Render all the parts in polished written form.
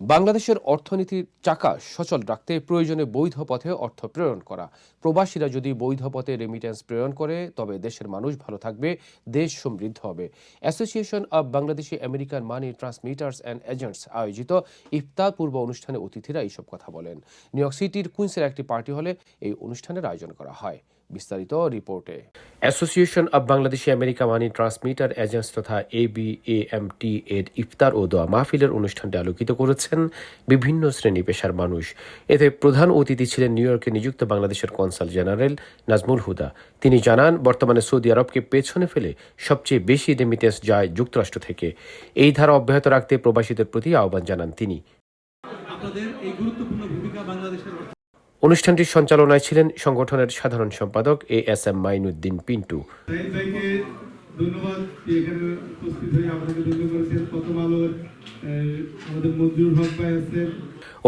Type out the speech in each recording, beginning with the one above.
বাংলাদেশের অর্থনীতির চাকা সচল রাখতে প্রয়োজনে বৈধ পথে অর্থ প্রেরণ করা। প্রবাসীরা যদি বৈধ পথে রেমিটেন্স প্রেরণ করে তবে দেশের মানুষ ভালো থাকবে, দেশ সমৃদ্ধ হবে। Association of Bangladeshi American money transmitters and agents আয়োজিত ইফতার পূর্ব অনুষ্ঠানে অতিথিরা এইসব কথা বলেন। নিউ ইয়র্ক সিটির কুইন্সের একটি পার্টি হলে এই অনুষ্ঠানের আয়োজন করা হয়। বিস্তারিত রিপোর্টে। Association of Bangladeshi America money transmitter agents তথা ABAMT এর ইফতার ও দোয়া মাহফিলের অনুষ্ঠানটি আলোকিত করেছেন বিভিন্ন শ্রেণী পেশার মানুষ। এতে প্রধান অতিথি ছিলেন নিউ ইয়র্কে নিযুক্ত বাংলাদেশের কনসাল জেনারেল নাজমুল হুদা। তিনি জানান, বর্তমানে সৌদি আরবকে পেছনে ফেলে সবচেয়ে বেশি রেমিটেন্স যায় যুক্তরাষ্ট্র থেকে। এই ধারা অব্যাহত রাখতে প্রবাসীদের প্রতি আহ্বান জানান তিনি। অনুষ্ঠানটির সঞ্চালনায় ছিলেন সংগঠনের সাধারণ সম্পাদক ASM মাইনুদ্দিন পিন্টু।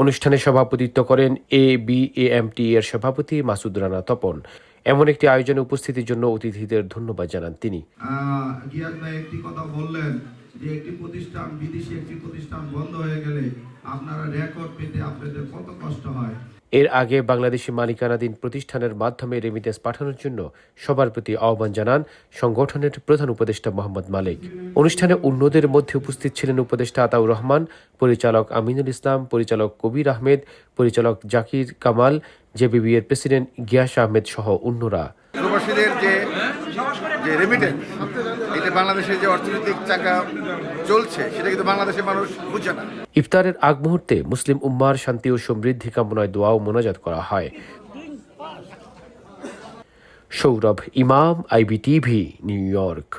অনুষ্ঠানে সভাপতিত্ব করেন ABAMT এর সভাপতি মাসুদ রানা তপন। এমন একটি আয়োজনে উপস্থিতির জন্য অতিথিদের ধন্যবাদ জানান তিনি। একটি কথা বললেন যে একটি প্রতিষ্ঠান, বিদেশি একটি প্রতিষ্ঠান বন্ধ হয়ে গেলে আপনারা রেকর্ড পেতে আপনাদের কত কষ্ট হয়। এর আগে বাংলাদেশি মালিকানাধীন প্রতিষ্ঠানের মাধ্যমে রেমিটেন্স পাঠানোর জন্য সবার প্রতি আহ্বান জানান সংগঠনের প্রধান উপদেষ্টা মোহাম্মদ মালেক। অনুষ্ঠানে অন্যদের মধ্যে উপস্থিত ছিলেন উপদেষ্টা আতাউর রহমান, পরিচালক আমিনুল ইসলাম, পরিচালক কবির আহমেদ, পরিচালক জাকির কামাল, জেবিবি এর প্রেসিডেন্ট গিয়াস আহমেদ সহ অন্যরা। প্রবাসীদের যে রেমিটেন্স, এটা বাংলাদেশের যে অর্থনৈতিক চাকা চলছে সেটা কিন্তু বাংলাদেশের মানুষ বুঝছে না। ইফতারের আগ মুহূর্তে মুসলিম উম্মার শান্তি ও সমৃদ্ধি কামনায় দোয়া ও মোনাজাত করা হয়। সৌরভ ইমাম, IBTV, নিউ ইয়র্ক।